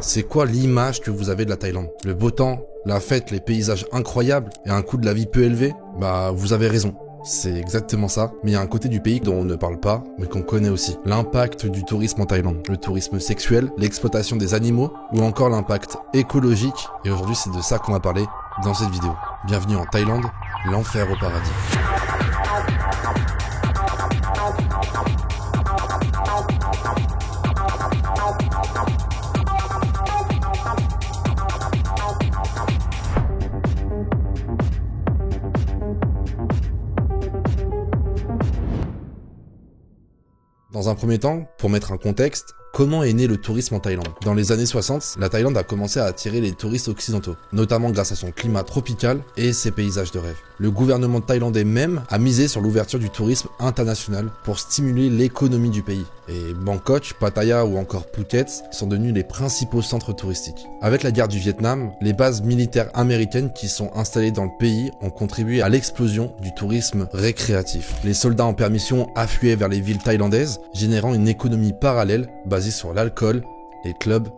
C'est quoi l'image que vous avez de la Thaïlande? Le beau temps, la fête, les paysages incroyables et un coût de la vie peu élevé? Bah, vous avez raison. C'est exactement ça, mais il y a un côté du pays dont on ne parle pas, mais qu'on connaît aussi. L'impact du tourisme en Thaïlande. Le tourisme sexuel, l'exploitation des animaux, ou encore l'impact écologique. Et aujourd'hui, c'est de ça qu'on va parler dans cette vidéo. Bienvenue en Thaïlande, l'enfer au paradis. Dans un premier temps, pour mettre un contexte, comment est né le tourisme en Thaïlande? Dans les années 60, la Thaïlande a commencé à attirer les touristes occidentaux, notamment grâce à son climat tropical et ses paysages de rêve. Le gouvernement thaïlandais même a misé sur l'ouverture du tourisme international pour stimuler l'économie du pays. Et Bangkok, Pattaya ou encore Phuket sont devenus les principaux centres touristiques. Avec la guerre du Vietnam, les bases militaires américaines qui sont installées dans le pays ont contribué à l'explosion du tourisme récréatif. Les soldats en permission affluaient vers les villes thaïlandaises, générant une économie parallèle basée sur l'alcool, les clubs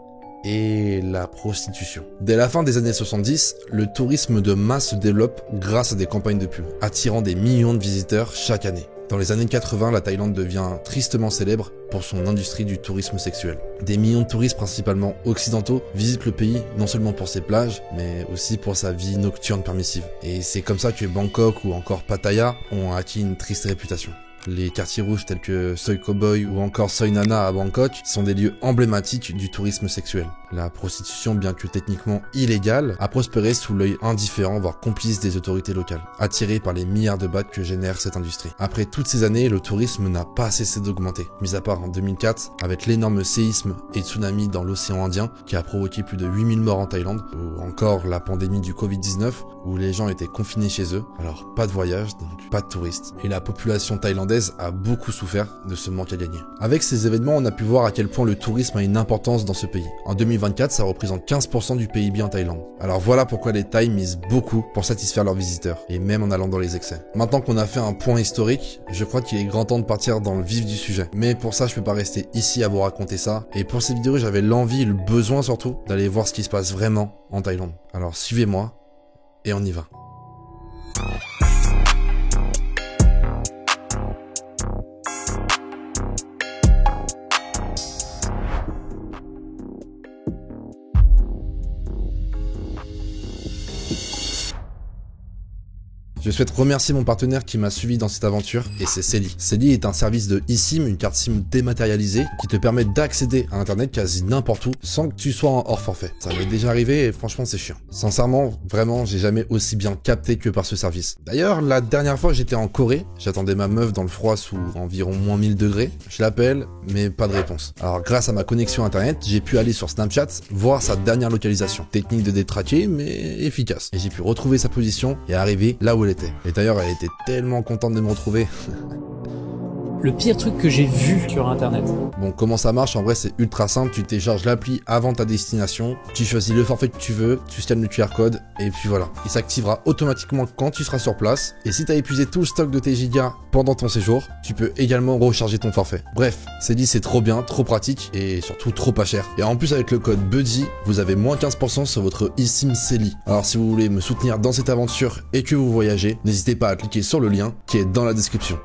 et la prostitution. Dès la fin des années 70, le tourisme de masse se développe grâce à des campagnes de pub, attirant des millions de visiteurs chaque année. Dans les années 80, la Thaïlande devient tristement célèbre pour son industrie du tourisme sexuel. Des millions de touristes, principalement occidentaux, visitent le pays non seulement pour ses plages, mais aussi pour sa vie nocturne permissive. Et c'est comme ça que Bangkok ou encore Pattaya ont acquis une triste réputation. Les quartiers rouges tels que Soi Cowboy ou encore Soi Nana à Bangkok sont des lieux emblématiques du tourisme sexuel. La prostitution, bien que techniquement illégale, a prospéré sous l'œil indifférent voire complice des autorités locales, attirées par les milliards de bahts que génère cette industrie. Après toutes ces années, le tourisme n'a pas cessé d'augmenter, mis à part en 2004 avec l'énorme séisme et tsunami dans l'océan Indien qui a provoqué plus de 8000 morts en Thaïlande, ou encore la pandémie du Covid-19 où les gens étaient confinés chez eux, alors pas de voyage, donc pas de touristes. Et la population thaïlandaise a beaucoup souffert de ce manque à gagner. Avec ces événements, on a pu voir à quel point le tourisme a une importance dans ce pays. En 2024, ça représente 15% du PIB en Thaïlande. Alors voilà pourquoi les Thaïs misent beaucoup pour satisfaire leurs visiteurs, et même en allant dans les excès. Maintenant qu'on a fait un point historique, je crois qu'il est grand temps de partir dans le vif du sujet. Mais pour ça, je peux pas rester ici à vous raconter ça, et pour cette vidéo, j'avais l'envie et le besoin surtout d'aller voir ce qui se passe vraiment en Thaïlande. Alors suivez-moi, et on y va. Je souhaite remercier mon partenaire qui m'a suivi dans cette aventure, et c'est Celi. Celi est un service de eSIM, une carte SIM dématérialisée, qui te permet d'accéder à internet quasi n'importe où, sans que tu sois en hors forfait. Ça m'est déjà arrivé et franchement c'est chiant. Sincèrement, vraiment, j'ai jamais aussi bien capté que par ce service. D'ailleurs, la dernière fois j'étais en Corée, j'attendais ma meuf dans le froid sous environ moins 1000 degrés, je l'appelle, mais pas de réponse. Alors grâce à ma connexion internet, j'ai pu aller sur Snapchat, voir sa dernière localisation. Technique de détraquer, mais efficace. Et j'ai pu retrouver sa position et arriver là où elle était. Et d'ailleurs, elle était tellement contente de me retrouver. Le pire truc que j'ai vu sur internet. Bon, comment ça marche? En vrai, c'est ultra simple. Tu télécharges l'appli avant ta destination, tu choisis le forfait que tu veux, tu scannes le QR code, et puis voilà. Il s'activera automatiquement quand tu seras sur place. Et si tu as épuisé tout le stock de tes gigas pendant ton séjour, tu peux également recharger ton forfait. Bref, c'est trop bien, trop pratique, et surtout trop pas cher. Et en plus, avec le code BUDDY, vous avez moins 15% sur votre eSIM Celi. Alors si vous voulez me soutenir dans cette aventure et que vous voyagez, n'hésitez pas à cliquer sur le lien qui est dans la description.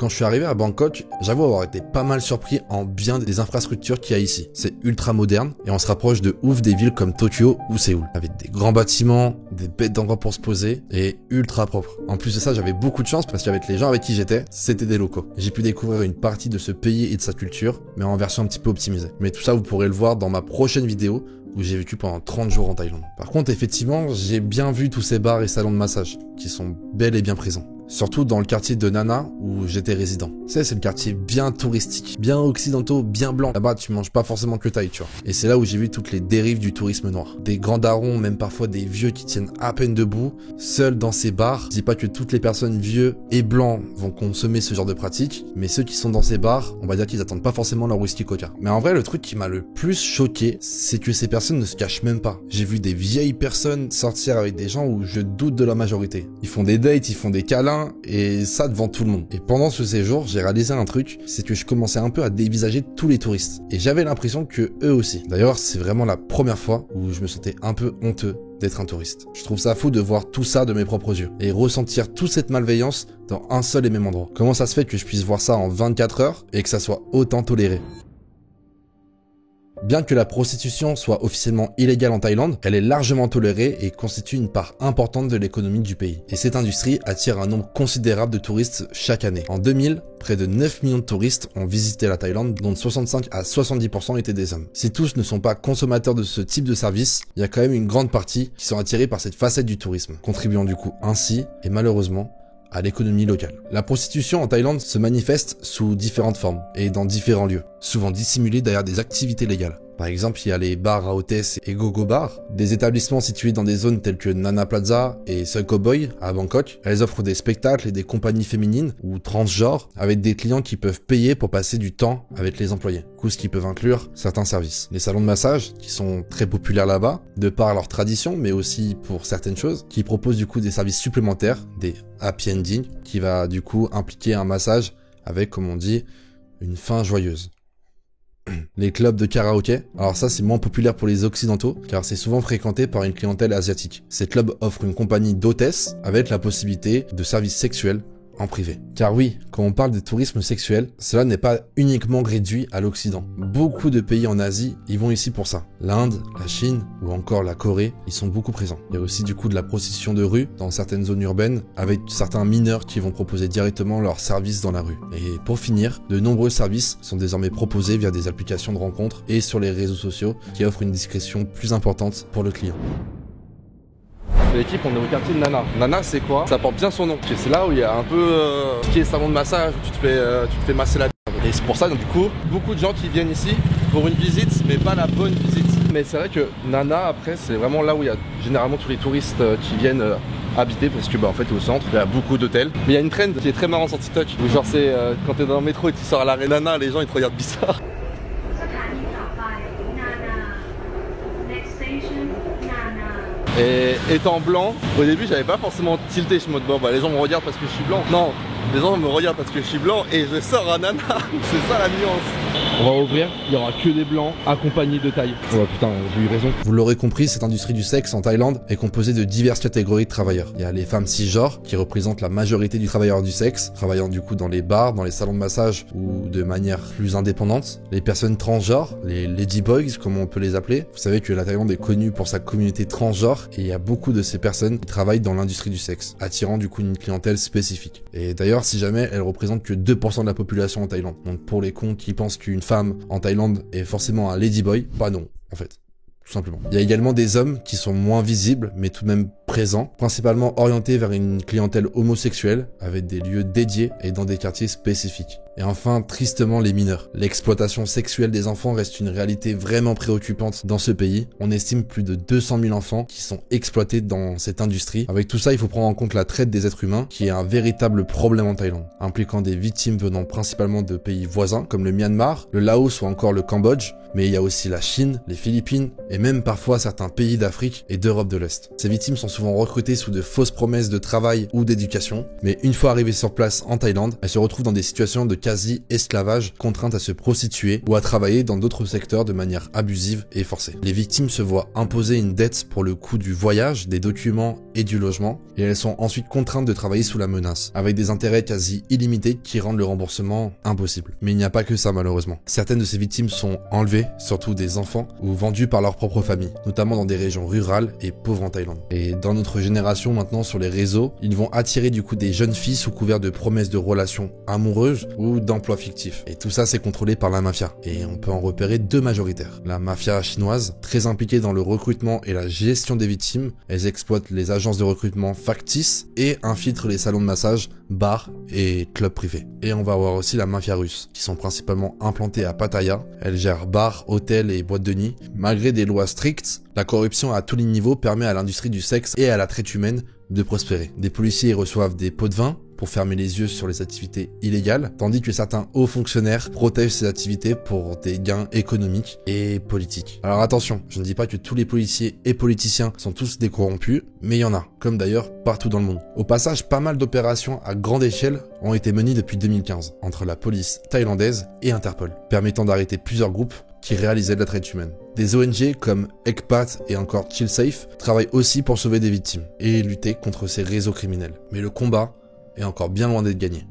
Quand je suis arrivé à Bangkok, j'avoue avoir été pas mal surpris en bien des infrastructures qu'il y a ici. C'est ultra moderne et on se rapproche de ouf des villes comme Tokyo ou Séoul, avec des grands bâtiments, des bêtes d'endroits pour se poser et ultra propre. En plus de ça, j'avais beaucoup de chance parce qu'avec les gens avec qui j'étais, c'était des locaux. J'ai pu découvrir une partie de ce pays et de sa culture, mais en version un petit peu optimisée. Mais tout ça, vous pourrez le voir dans ma prochaine vidéo où j'ai vécu pendant 30 jours en Thaïlande. Par contre, effectivement, j'ai bien vu tous ces bars et salons de massage qui sont bel et bien présents. Surtout dans le quartier de Nana où j'étais résident. C'est le quartier bien touristique, bien occidentaux, bien blanc. Là-bas, tu manges pas forcément que thaï, tu vois. Et c'est là où j'ai vu toutes les dérives du tourisme noir. Des grands darons, même parfois des vieux qui tiennent à peine debout, seuls dans ces bars. Je dis pas que toutes les personnes vieux et blancs vont consommer ce genre de pratique, mais ceux qui sont dans ces bars, on va dire qu'ils attendent pas forcément leur whisky coca. Mais en vrai, le truc qui m'a le plus choqué, c'est que ces personnes ne se cachent même pas. J'ai vu des vieilles personnes sortir avec des gens où je doute de la majorité. Ils font des dates, ils font des câlins, hein, et ça devant tout le monde. Et pendant ce séjour, j'ai réalisé un truc, c'est que je commençais un peu à dévisager tous les touristes. Et j'avais l'impression que eux aussi. D'ailleurs, c'est vraiment la première fois où je me sentais un peu honteux d'être un touriste. Je trouve ça fou de voir tout ça de mes propres yeux et ressentir toute cette malveillance dans un seul et même endroit. Comment ça se fait que je puisse voir ça en 24 heures et que ça soit autant toléré ? Bien que la prostitution soit officiellement illégale en Thaïlande, elle est largement tolérée et constitue une part importante de l'économie du pays. Et cette industrie attire un nombre considérable de touristes chaque année. En 2000, près de 9 millions de touristes ont visité la Thaïlande, dont 65 à 70% étaient des hommes. Si tous ne sont pas consommateurs de ce type de service, il y a quand même une grande partie qui sont attirés par cette facette du tourisme, contribuant du coup ainsi, et malheureusement, à l'économie locale. La prostitution en Thaïlande se manifeste sous différentes formes et dans différents lieux, souvent dissimulés derrière des activités légales. Par exemple, il y a les bars à hôtesses et gogo bars, des établissements situés dans des zones telles que Nana Plaza et Suko Boy à Bangkok. Elles offrent des spectacles et des compagnies féminines ou transgenres avec des clients qui peuvent payer pour passer du temps avec les employés. Du coup, ce qui peut inclure certains services. Les salons de massage, qui sont très populaires là-bas, de par leur tradition, mais aussi pour certaines choses, qui proposent du coup des services supplémentaires, des happy ending, qui va du coup impliquer un massage avec, comme on dit, une fin joyeuse. Les clubs de karaoké, alors ça c'est moins populaire pour les occidentaux car c'est souvent fréquenté par une clientèle asiatique. Ces clubs offrent une compagnie d'hôtesses avec la possibilité de services sexuels en privé. Car oui, quand on parle de tourisme sexuel, cela n'est pas uniquement réduit à l'Occident. Beaucoup de pays en Asie y vont ici pour ça. L'Inde, la Chine ou encore la Corée y sont beaucoup présents. Il y a aussi du coup de la prostitution de rue dans certaines zones urbaines avec certains mineurs qui vont proposer directement leurs services dans la rue. Et pour finir, de nombreux services sont désormais proposés via des applications de rencontres et sur les réseaux sociaux qui offrent une discrétion plus importante pour le client. L'équipe, on est au quartier de Nana. Nana, c'est quoi? Ça porte bien son nom. C'est là où il y a un peu ce qui est salon de massage, où tu te fais masser la tête. Et c'est pour ça, donc, du coup, beaucoup de gens qui viennent ici pour une visite, mais pas la bonne visite. Mais c'est vrai que Nana, après, c'est vraiment là où il y a généralement tous les touristes qui viennent habiter, parce que en fait, au centre, il y a beaucoup d'hôtels. Mais il y a une trend qui est très marrante sur TikTok, où genre c'est quand t'es dans le métro et tu sors à l'arrêt Nana, les gens ils te regardent bizarre. Et étant blanc, au début j'avais pas forcément tilté, je me dis bon bah les gens me regardent parce que je suis blanc. Non, les gens me regardent parce que je suis blanc et je sors à Nana. C'est ça la nuance. On va ouvrir, il y aura que des blancs accompagnés de taille. Oh putain, j'ai eu raison. Vous l'aurez compris, cette industrie du sexe en Thaïlande est composée de diverses catégories de travailleurs. Il y a les femmes cisgenres qui représentent la majorité du travailleur du sexe, travaillant du coup dans les bars, dans les salons de massage ou de manière plus indépendante. Les personnes transgenres, les ladyboys comme on peut les appeler. Vous savez que la Thaïlande est connue pour sa communauté transgenre et il y a beaucoup de ces personnes qui travaillent dans l'industrie du sexe, attirant du coup une clientèle spécifique. Et d'ailleurs, si jamais elle représente que 2% de la population en Thaïlande. Donc pour les cons qui pensent qu'une femme en Thaïlande est forcément un ladyboy, bah non, en fait. Tout simplement. Il y a également des hommes qui sont moins visibles, mais tout de même présents, principalement orientés vers une clientèle homosexuelle, avec des lieux dédiés et dans des quartiers spécifiques. Et enfin, tristement, les mineurs. L'exploitation sexuelle des enfants reste une réalité vraiment préoccupante dans ce pays. On estime plus de 200 000 enfants qui sont exploités dans cette industrie. Avec tout ça, il faut prendre en compte la traite des êtres humains, qui est un véritable problème en Thaïlande, impliquant des victimes venant principalement de pays voisins, comme le Myanmar, le Laos ou encore le Cambodge, mais il y a aussi la Chine, les Philippines, et même parfois certains pays d'Afrique et d'Europe de l'Est. Ces victimes sont souvent recrutées sous de fausses promesses de travail ou d'éducation, mais une fois arrivées sur place en Thaïlande, elles se retrouvent dans des situations de quasi-esclavage, contraintes à se prostituer ou à travailler dans d'autres secteurs de manière abusive et forcée. Les victimes se voient imposer une dette pour le coût du voyage, des documents et du logement, et elles sont ensuite contraintes de travailler sous la menace, avec des intérêts quasi illimités qui rendent le remboursement impossible. Mais il n'y a pas que ça malheureusement. Certaines de ces victimes sont enlevées, surtout des enfants, ou vendus par leur propre famille, notamment dans des régions rurales et pauvres en Thaïlande. Et dans notre génération maintenant sur les réseaux, ils vont attirer du coup des jeunes filles sous couvert de promesses de relations amoureuses ou d'emplois fictifs. Et tout ça c'est contrôlé par la mafia. Et on peut en repérer deux majoritaires. La mafia chinoise, très impliquée dans le recrutement et la gestion des victimes, elles exploitent les agences de recrutement factices et infiltrent les salons de massage, bars et clubs privés. Et on va avoir aussi la mafia russe, qui sont principalement implantées à Pattaya. Elles gèrent bars, hôtels et boîtes de nuit. Malgré des lois strictes, la corruption à tous les niveaux permet à l'industrie du sexe et à la traite humaine de prospérer. Des policiers y reçoivent des pots de vin pour fermer les yeux sur les activités illégales, tandis que certains hauts fonctionnaires protègent ces activités pour des gains économiques et politiques. Alors attention, je ne dis pas que tous les policiers et politiciens sont tous des corrompus, mais il y en a, comme d'ailleurs partout dans le monde. Au passage, pas mal d'opérations à grande échelle ont été menées depuis 2015, entre la police thaïlandaise et Interpol, permettant d'arrêter plusieurs groupes qui réalisaient de la traite humaine. Des ONG comme ECPAT et encore Chill Safe travaillent aussi pour sauver des victimes et lutter contre ces réseaux criminels. Mais le combat est encore bien loin d'être gagné.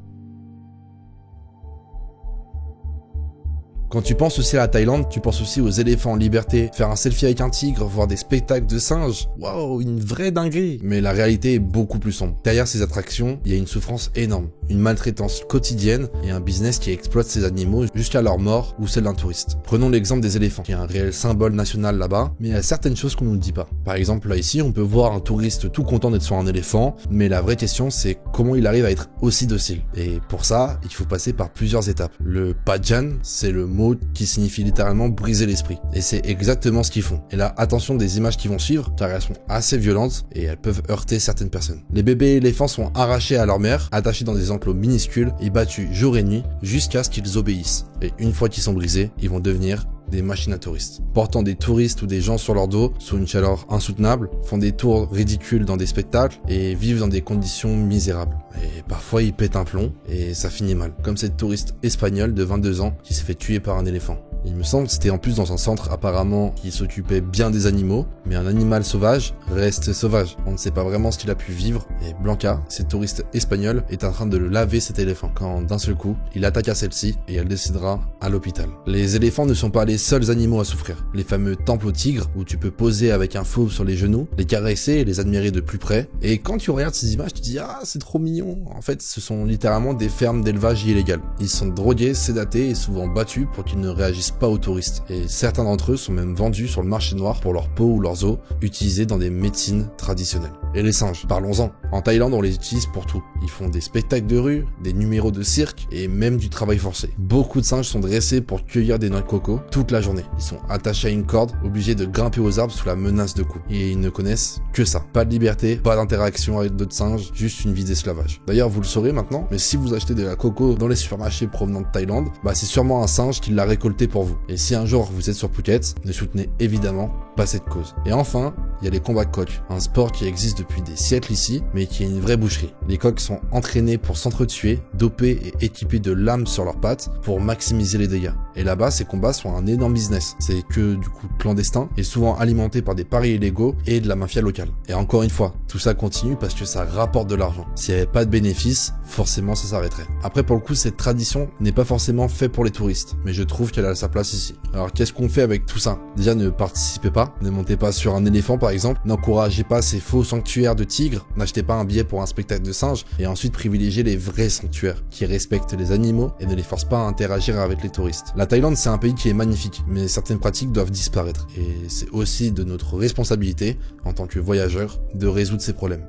Quand tu penses aussi à la Thaïlande, tu penses aussi aux éléphants en liberté, faire un selfie avec un tigre, voir des spectacles de singes. Waouh, une vraie dinguerie. Mais la réalité est beaucoup plus sombre. Derrière ces attractions, il y a une souffrance énorme, une maltraitance quotidienne et un business qui exploite ces animaux jusqu'à leur mort ou celle d'un touriste. Prenons l'exemple des éléphants, qui est un réel symbole national là-bas, mais il y a certaines choses qu'on ne nous dit pas. Par exemple, là ici, on peut voir un touriste tout content d'être sur un éléphant, mais la vraie question c'est comment il arrive à être aussi docile. Et pour ça, il faut passer par plusieurs étapes. Le Pajan, c'est le mot qui signifie littéralement briser l'esprit. Et c'est exactement ce qu'ils font. Et là, attention des images qui vont suivre, car elles sont assez violentes et elles peuvent heurter certaines personnes. Les bébés éléphants sont arrachés à leur mère, attachés dans des enclos minuscules et battus jour et nuit jusqu'à ce qu'ils obéissent. Et une fois qu'ils sont brisés, ils vont devenir des machines à touristes. Portant des touristes ou des gens sur leur dos, sous une chaleur insoutenable, font des tours ridicules dans des spectacles et vivent dans des conditions misérables. Et parfois ils pètent un plomb et ça finit mal. Comme cette touriste espagnole de 22 ans qui s'est fait tuer par un éléphant. Il me semble que c'était en plus dans un centre apparemment qui s'occupait bien des animaux, mais un animal sauvage reste sauvage. On ne sait pas vraiment ce qu'il a pu vivre, et Blanca, cette touriste espagnole, est en train de le laver cet éléphant, quand d'un seul coup, il attaque à celle-ci, et elle décidera à l'hôpital. Les éléphants ne sont pas les seuls animaux à souffrir. Les fameux temples aux tigres, où tu peux poser avec un fauve sur les genoux, les caresser et les admirer de plus près, et quand tu regardes ces images, tu te dis « Ah, c'est trop mignon !» En fait, ce sont littéralement des fermes d'élevage illégales. Ils sont drogués, sédatés et souvent battus pour qu'ils ne réagissent pas aux touristes, et certains d'entre eux sont même vendus sur le marché noir pour leur peau ou leurs os, utilisés dans des médecines traditionnelles. Et les singes, parlons-en. En Thaïlande, on les utilise pour tout. Ils font des spectacles de rue, des numéros de cirque et même du travail forcé. Beaucoup de singes sont dressés pour cueillir des noix de coco toute la journée. Ils sont attachés à une corde, obligés de grimper aux arbres sous la menace de coups. Et ils ne connaissent que ça. Pas de liberté, pas d'interaction avec d'autres singes, juste une vie d'esclavage. D'ailleurs, vous le saurez maintenant, mais si vous achetez de la coco dans les supermarchés provenant de Thaïlande, c'est sûrement un singe qui l'a récolté pour vous. Et si un jour vous êtes sur Phuket, ne soutenez évidemment pas cette cause. Et enfin, il y a les combats de coqs, un sport qui existe depuis des siècles ici, mais qui est une vraie boucherie. Les coqs sont entraînés pour s'entretuer, dopés et équipés de lames sur leurs pattes pour maximiser les dégâts. Et là-bas, ces combats sont un énorme business. C'est que du coup clandestin et souvent alimenté par des paris illégaux et de la mafia locale. Et encore une fois, tout ça continue parce que ça rapporte de l'argent. S'il n'y avait pas de bénéfices, forcément ça s'arrêterait. Après, pour le coup, cette tradition n'est pas forcément faite pour les touristes, mais je trouve qu'elle a sa place ici. Alors qu'est-ce qu'on fait avec tout ça? Déjà, ne participez pas, ne montez pas sur un éléphant par exemple, n'encouragez pas ces faux sanctuaires de tigres, n'achetez pas un billet pour un spectacle de singes, et ensuite privilégiez les vrais sanctuaires, qui respectent les animaux et ne les forcent pas à interagir avec les touristes. La Thaïlande, c'est un pays qui est magnifique, mais certaines pratiques doivent disparaître, et c'est aussi de notre responsabilité, en tant que voyageurs, de résoudre ces problèmes.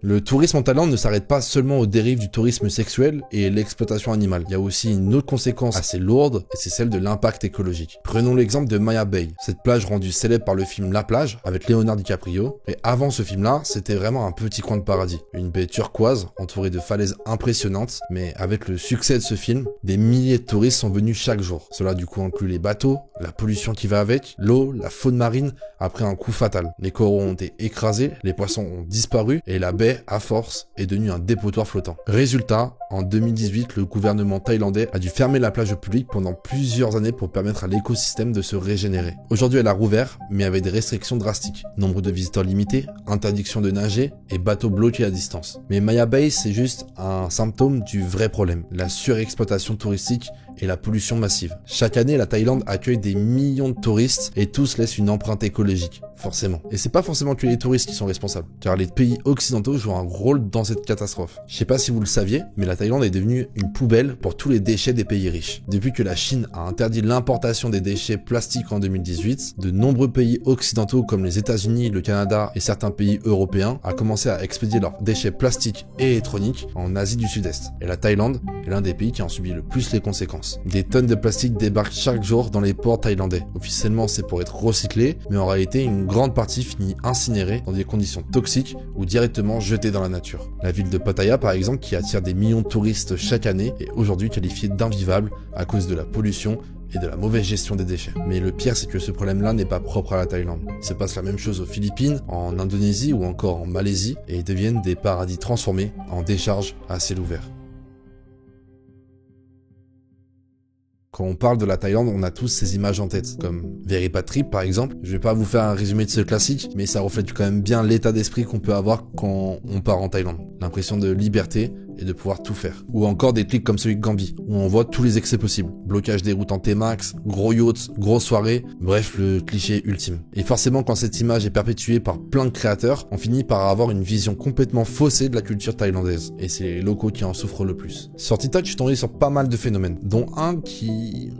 Le tourisme en Thaïlande ne s'arrête pas seulement aux dérives du tourisme sexuel et l'exploitation animale. Il y a aussi une autre conséquence assez lourde, et c'est celle de l'impact écologique. Prenons l'exemple de Maya Bay, cette plage rendue célèbre par le film La Plage, avec Leonardo DiCaprio. Et avant ce film-là, c'était vraiment un petit coin de paradis. Une baie turquoise, entourée de falaises impressionnantes, mais avec le succès de ce film, des milliers de touristes sont venus chaque jour. Cela du coup inclut les bateaux, la pollution qui va avec, l'eau, la faune marine, après un coup fatal. Les coraux ont été écrasés, les poissons ont disparu, et la baie à force, est devenu un dépotoir flottant. Résultat, en 2018, le gouvernement thaïlandais a dû fermer la plage au public pendant plusieurs années pour permettre à l'écosystème de se régénérer. Aujourd'hui, elle a rouvert, mais avec des restrictions drastiques. Nombre de visiteurs limités, interdiction de nager et bateaux bloqués à distance. Mais Maya Bay, c'est juste un symptôme du vrai problème, la surexploitation touristique et la pollution massive. Chaque année, la Thaïlande accueille des millions de touristes et tous laissent une empreinte écologique, forcément. Et c'est pas forcément que les touristes qui sont responsables, car les pays occidentaux jouent un rôle dans cette catastrophe. Je sais pas si vous le saviez, mais la Thaïlande est devenue une poubelle pour tous les déchets des pays riches. Depuis que la Chine a interdit l'importation des déchets plastiques en 2018, de nombreux pays occidentaux comme les États-Unis, le Canada et certains pays européens ont commencé à expédier leurs déchets plastiques et électroniques en Asie du Sud-Est. Et la Thaïlande est l'un des pays qui en subit le plus les conséquences. science. Des tonnes de plastique débarquent chaque jour dans les ports thaïlandais. Officiellement, c'est pour être recyclé, mais en réalité, une grande partie finit incinérée dans des conditions toxiques ou directement jetée dans la nature. La ville de Pattaya, par exemple, qui attire des millions de touristes chaque année, est aujourd'hui qualifiée d'invivable à cause de la pollution et de la mauvaise gestion des déchets. Mais le pire, c'est que ce problème-là n'est pas propre à la Thaïlande. Il se passe la même chose aux Philippines, en Indonésie ou encore en Malaisie, et ils deviennent des paradis transformés en décharges à ciel ouvert. Quand on parle de la Thaïlande, on a tous ces images en tête, comme Very Bad Trip par exemple. Je vais pas vous faire un résumé de ce classique, mais ça reflète quand même bien l'état d'esprit qu'on peut avoir quand on part en Thaïlande. L'impression de liberté et de pouvoir tout faire. Ou encore des clics comme celui de Gambi, où on voit tous les excès possibles. Blocage des routes en T-Max, gros yachts, grosse soirée, bref, le cliché ultime. Et forcément, quand cette image est perpétuée par plein de créateurs, on finit par avoir une vision complètement faussée de la culture thaïlandaise. Et c'est les locaux qui en souffrent le plus. Sur TikTok, je suis tombé sur pas mal de phénomènes, dont un qui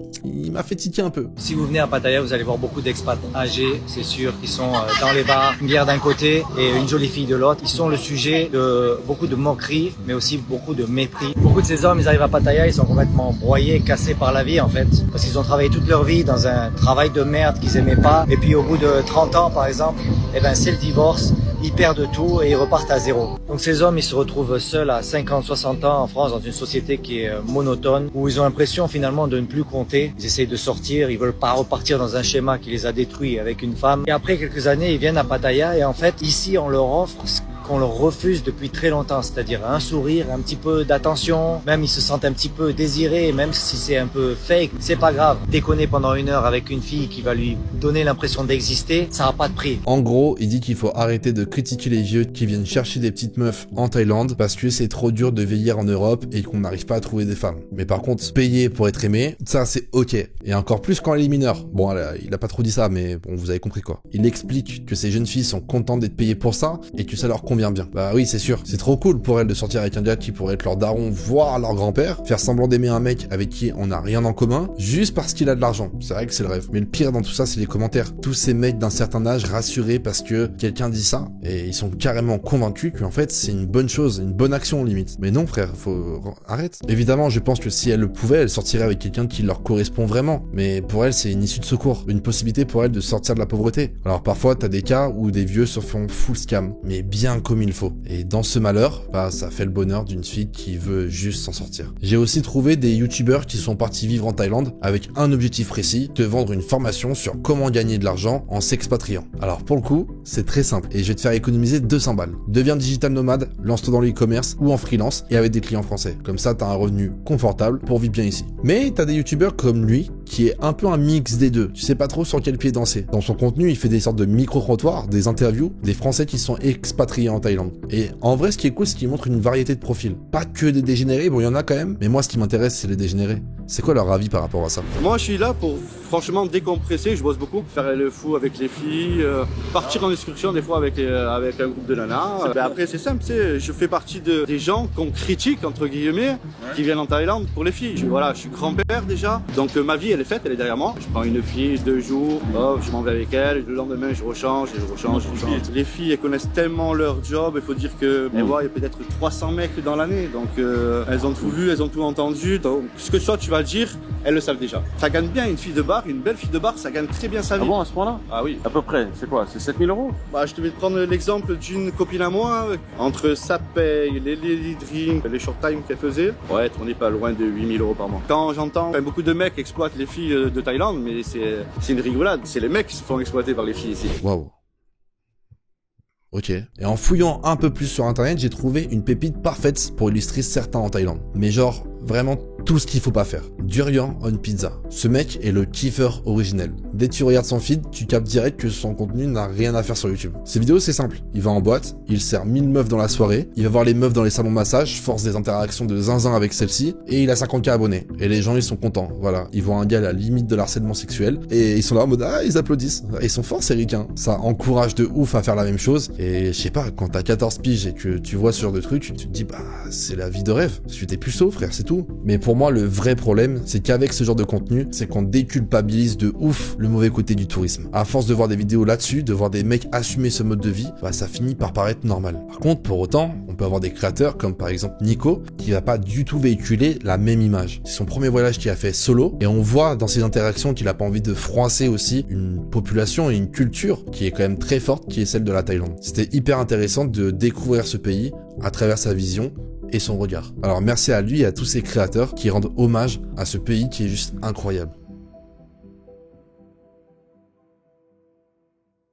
m'a fait tiquer un peu. Si vous venez à Pattaya, vous allez voir beaucoup d'expats âgés, c'est sûr, qui sont dans les bars, une bière d'un côté et une jolie fille de l'autre. Ils sont le sujet de beaucoup de moqueries, mais aussi beaucoup de mépris. Beaucoup de ces hommes, ils arrivent à Pattaya, ils sont complètement broyés, cassés par la vie en fait, parce qu'ils ont travaillé toute leur vie dans un travail de merde qu'ils aimaient pas, et puis au bout de 30 ans par exemple, eh ben c'est le divorce, ils perdent tout et ils repartent à zéro. Donc ces hommes, ils se retrouvent seuls à 50, 60 ans en France dans une société qui est monotone, où ils ont l'impression finalement de ne plus compter. Ils essayent de sortir, ils veulent pas repartir dans un schéma qui les a détruits avec une femme. Et après quelques années, ils viennent à Pattaya et en fait, ici, on leur offre ce qu'on leur refuse depuis très longtemps, c'est-à-dire un sourire, un petit peu d'attention, même ils se sentent un petit peu désirés, même si c'est un peu fake, c'est pas grave. Déconner pendant 1 heure avec une fille qui va lui donner l'impression d'exister, ça n'a pas de prix. En gros, il dit qu'il faut arrêter de critiquer les vieux qui viennent chercher des petites meufs en Thaïlande parce que c'est trop dur de vieillir en Europe et qu'on n'arrive pas à trouver des femmes. Mais par contre, payer pour être aimé, ça c'est ok. Et encore plus quand elle est mineure. Bon, il a pas trop dit ça, mais bon, vous avez compris quoi. Il explique que ces jeunes filles sont contentes d'être payées pour ça et que ça leur convient bien. Bah oui, c'est sûr. C'est trop cool pour elles de sortir avec un gars qui pourrait être leur daron, voire leur grand-père, faire semblant d'aimer un mec avec qui on n'a rien en commun, juste parce qu'il a de l'argent. C'est vrai que c'est le rêve. Mais le pire dans tout ça, c'est les commentaires. Tous ces mecs d'un certain âge rassurés parce que quelqu'un dit ça, et ils sont carrément convaincus qu'en fait, c'est une bonne chose, une bonne action limite. Mais non, frère, arrête. Évidemment, je pense que si elle le pouvait, elle sortirait avec quelqu'un qui leur correspond vraiment. Mais pour elle, c'est une issue de secours, une possibilité pour elle de sortir de la pauvreté. Alors parfois, t'as des cas où des vieux se font full scam, mais bien comme il faut. Et dans ce malheur, bah ça fait le bonheur d'une fille qui veut juste s'en sortir. J'ai aussi trouvé des youtubeurs qui sont partis vivre en Thaïlande avec un objectif précis, te vendre une formation sur comment gagner de l'argent en s'expatriant. Alors pour le coup, c'est très simple et je vais te faire économiser 200 balles. Deviens digital nomade, lance-toi dans le e-commerce ou en freelance et avec des clients français. Comme ça, t'as un revenu confortable pour vivre bien ici. Mais t'as des youtubeurs comme lui qui est un peu un mix des deux. Tu sais pas trop sur quel pied danser. Dans son contenu, il fait des sortes de micro-trottoirs, des interviews, des Français qui sont expatriés en Thaïlande. Et en vrai, ce qui est cool, c'est qu'il montre une variété de profils. Pas que des dégénérés, bon, il y en a quand même, mais moi, ce qui m'intéresse, c'est les dégénérés. C'est quoi leur avis par rapport à ça? Moi, je suis là pour franchement décompresser. Je bosse beaucoup, faire le fou avec les filles, partir en excursion des fois avec un groupe de nanas. Après, c'est simple, tu sais, je fais partie des gens qu'on critique, entre guillemets, qui viennent en Thaïlande pour les filles. Voilà, je suis grand-père déjà, donc ma vie, elle est faite, elle est derrière moi. Je prends une fille 2 jours, hop, je m'en vais avec elle, le lendemain, je rechange. Les filles, elles connaissent tellement leur job, il faut dire que, il y a peut-être 300 mecs dans l'année, donc elles ont tout vu, elles ont tout entendu. Donc, ce que toi, tu vas dire, elles le savent déjà. Ça gagne bien une fille de bar, une belle fille de bar, ça gagne très bien sa vie. Ah bon, à ce point-là? Ah oui. À peu près, c'est quoi? C'est 7 000 €? Bah, je te vais te prendre l'exemple d'une copine à moi, entre sa paye, les lady drinks, les short time qu'elle faisait, ouais, on n'est pas loin de 8 000 € par mois. Quand j'entends beaucoup de mecs exploitent les filles de Thaïlande, mais c'est une rigolade, c'est les mecs qui se font exploiter par les filles ici. Waouh. Ok. Et en fouillant un peu plus sur internet, j'ai trouvé une pépite parfaite pour illustrer certains en Thaïlande. Mais genre, vraiment tout ce qu'il faut pas faire. Durian on pizza. Ce mec est le kiffer originel. Dès que tu regardes son feed, tu captes direct que son contenu n'a rien à faire sur YouTube. Ses vidéos, c'est simple. Il va en boîte, il sert 1000 meufs dans la soirée, il va voir les meufs dans les salons de massage, force des interactions de zinzin avec celle-ci, et il a 50K abonnés. Et les gens, ils sont contents. Voilà. Ils voient un gars à la limite de l'harcèlement sexuel, et ils sont là en mode, ah, ils applaudissent. Ils sont forts, ces ricains. Ça encourage de ouf à faire la même chose, et je sais pas, quand t'as 14 piges et que tu vois ce genre de truc, tu te dis, bah, c'est la vie de rêve. Parce que t'es puceau, frère, c'est tout. Mais pour pour moi, le vrai problème, c'est qu'avec ce genre de contenu, c'est qu'on déculpabilise de ouf le mauvais côté du tourisme. À force de voir des vidéos là-dessus, de voir des mecs assumer ce mode de vie, bah, ça finit par paraître normal. Par contre, pour autant, on peut avoir des créateurs comme par exemple Nico, qui va pas du tout véhiculer la même image. C'est son premier voyage qu'il a fait solo, et on voit dans ses interactions qu'il a pas envie de froisser aussi une population et une culture qui est quand même très forte, qui est celle de la Thaïlande. C'était hyper intéressant de découvrir ce pays à travers sa vision et son regard. Alors merci à lui et à tous ces créateurs qui rendent hommage à ce pays qui est juste incroyable.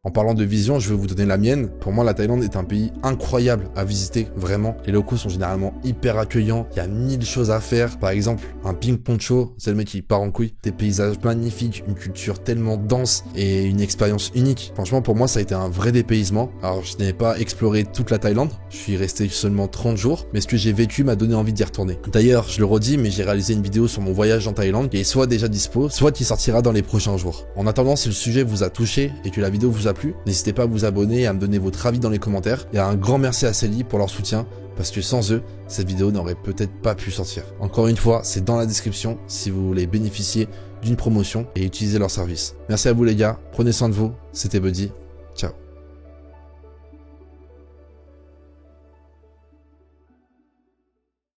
En parlant de vision, je vais vous donner la mienne. Pour moi, la Thaïlande est un pays incroyable à visiter, vraiment. Les locaux sont généralement hyper accueillants. Il y a 1000 choses à faire. Par exemple, un ping poncho, c'est le mec qui part en couille. Des paysages magnifiques, une culture tellement dense et une expérience unique. Franchement, pour moi, ça a été un vrai dépaysement. Alors, je n'ai pas exploré toute la Thaïlande. Je suis resté seulement 30 jours. Mais ce que j'ai vécu m'a donné envie d'y retourner. D'ailleurs, je le redis, mais j'ai réalisé une vidéo sur mon voyage en Thaïlande qui est soit déjà dispo, soit qui sortira dans les prochains jours. En attendant, si le sujet vous a touché et que la vidéo vous a plu, n'hésitez pas à vous abonner et à me donner votre avis dans les commentaires. Et un grand merci à Célie pour leur soutien, parce que sans eux, cette vidéo n'aurait peut-être pas pu sortir. Encore une fois, c'est dans la description si vous voulez bénéficier d'une promotion et utiliser leur service. Merci à vous les gars, prenez soin de vous, c'était Buddy, ciao.